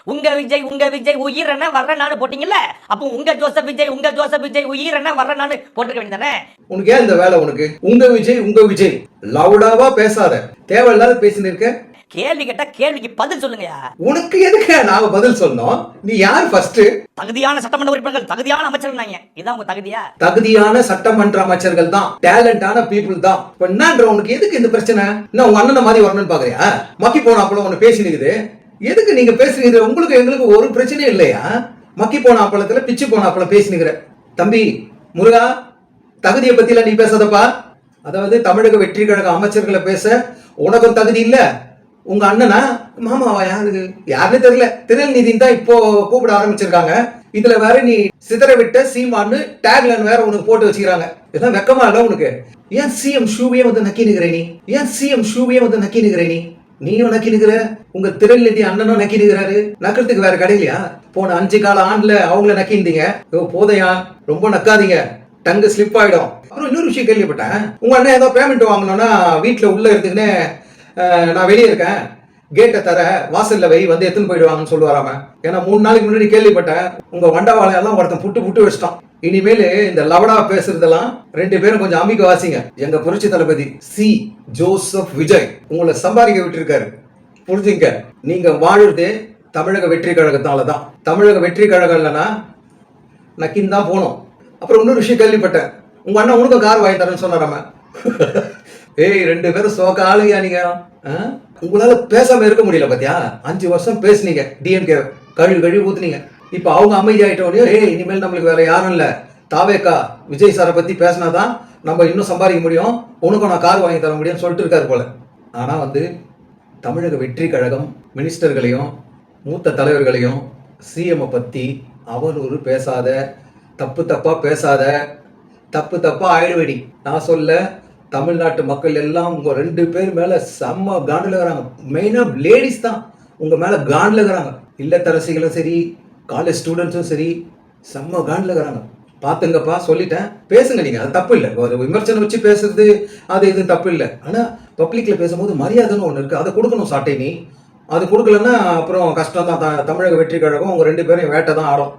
உங்க விஜய் உயிர் என்ன வர்ற நாடு போட்டீங்கல்ல, அப்போ உங்க ஜோசப் விஜய் உயிர் என்ன வர்ற நாடு போட்டுக்க வேண்டியதானே. உனக்கு ஏன் இந்த வேலை? உனக்கு உங்க விஜய் லவுடாவா பேசாத, தேவையில்லாத பேசின்னு இருக்க. கேள்வி கேட்டா கேள்விக்கு பதில் சொல்லுங்கயா. உனக்கு எதுக்கு நாங்க பதில் சொன்னோம்? நீ யார் ஃபர்ஸ்ட்? தகுதியான சட்டமன்ற உறுப்பினர்கள், தகுதியான அமைச்சர்கள், இதான் உங்க தகுதியா? தகுதியான சட்டமன்ற அமைச்சர்கள் தான், டேலண்டான பீப்புள் தான். இப்ப என்னன்ற உனக்கு எதுக்கு இந்த பிரச்சனை? என்ன உங்க அண்ணன் மாதிரி வரணும்னு பாக்குறியா? மக்கி போன அப்பளம் ஒண்ணு பேசினுக்குது, எதுக்கு நீங்க பேசுறீங்க? உங்களுக்கு எங்களுக்கு ஒரு பிரச்சனையும் இல்லையா? மக்கி போன அப்பளத்துல பிச்சு போன அப்பளம் பேசினுக்கிற தம்பி முருகா, தகுதியை பத்தி எல்லாம் நீ பேசாதப்பா. அதாவது தமிழக வெற்றி கழக அமைச்சர்களை பேச உனக்கும் தகுதி இல்ல. உங்க அண்ணனா மாமாவா யாருன்னு தெரியல, திருநிதின்னு தான் இப்போ கூப்பிட ஆரம்பிச்சிருக்காங்க. இதுல வேற நீ சிதற விட்ட சீமான்னு டேக்லைன் வேற உனக்கு போட்டு வச்சுக்கிறாங்க. இதெல்லாம் வெக்கமா இல்ல உனக்கு? ஏன் சிஎம் ஷூவையே வந்து நக்கி நிக்கிற நீ? நீயும் நக்கி நிக்கிற, உங்க திருநிதி அண்ணனும் நக்கி நிக்கிறாரு. நக்கிறதுக்கு வேற கிடையிலையா? போன 5 கால ஆண்டுல அவங்கள நக்கிந்தீங்க. போதையா, ரொம்ப நக்காதீங்க, டங்கு ஸ்லிப் ஆயிடும். அப்புறம் இன்னொரு விஷயம் கேள்விப்பட்டேன், உங்க அண்ணன் ஏதோ பேமெண்ட் வாங்கணும்னா வீட்டுல உள்ள இருக்குன்னு நான் வெளியே இருக்கேன், கேட்டை தர வாசல்ல வை, வந்து எடுத்துன்னு போயிடுவாங்கன்னு சொல்லுவாராம. ஏன்னா 3 நாளைக்கு முன்னாடி கேள்விப்பட்டேன், உங்க வண்டவாளையெல்லாம் ஒருத்தன் புட்டு வச்சிட்டான். இனிமேல் இந்த லவடா பேசுறதெல்லாம் 2 பேரும் கொஞ்சம் அமைக்க வாசிங்க. எங்க புரட்சி தளபதி சி ஜோசப் விஜய் உங்களை சம்பாதிக்க விட்டுருக்காரு, புரிஞ்சுங்க. நீங்க வாழ்றது தமிழக வெற்றி கழகத்தாலதான். தமிழக வெற்றி கழகம் இல்லைன்னா நக்கின் தான் போனோம். அப்புறம் இன்னொரு விஷயம் கேள்விப்பட்டேன், உங்க அண்ணன் உனக்கும் கார் வாங்கி தரேன்னு சொன்னாராம. ஏய், 2 பேரும் சோக ஆளுங்க நீங்க. உங்களால பேசாம இருக்க முடியல பாத்தியா? 5 வருஷம் பேசுனீங்க, டிஎம்கே கழுவி ஊத்துனீங்க. இப்ப அவங்க அமைதியாயிட்டோம். ஏய், இனிமேல் நம்மளுக்கு வேற யாரும் இல்ல, தாவேக்கா விஜய் சாரை பத்தி பேசினாதான் நம்ம இன்னும் சம்பாதிக்க முடியும், உனக்கும் நான் கார் வாங்கி தர முடியும்னு சொல்லிட்டு இருக்காரு போல. ஆனா வந்து தமிழக வெற்றி கழகம் மினிஸ்டர்களையும் மூத்த தலைவர்களையும் சிஎம் பத்தி அவதூறு பேசாத, தப்பா பேசாத, தப்பா ஆயிடுவடி. நான் சொல்ல, தமிழ்நாட்டு மக்கள் எல்லாம் உங்க 2 பேர் மேல செம்ம காண்டில் இருக்கிறாங்க. மெயினா லேடிஸ் தான் உங்க மேல காண்டில் இருக்கிறாங்க. இல்லத்தரசிகளும் சரி, காலேஜ் ஸ்டூடெண்ட்ஸும் சரி, செம்ம காண்டில் இருக்கிறாங்க. பாத்துங்கப்பா, சொல்லிட்டேன், பேசுங்க நீங்க, அது தப்பு இல்லை. ஒரு விமர்சனம் வச்சு பேசுறது அது இது தப்பு இல்லை. ஆனா பப்ளிக்ல பேசும்போது மரியாதைன்னு ஒண்ணு இருக்கு, அதை கொடுக்கணும். சாட்டை நீ அது கொடுக்கலன்னா அப்புறம் கஷ்டம் தான். தமிழக வெற்றி கழகம் உங்க 2 பேரையும் வேட்டை தான் ஆடும்.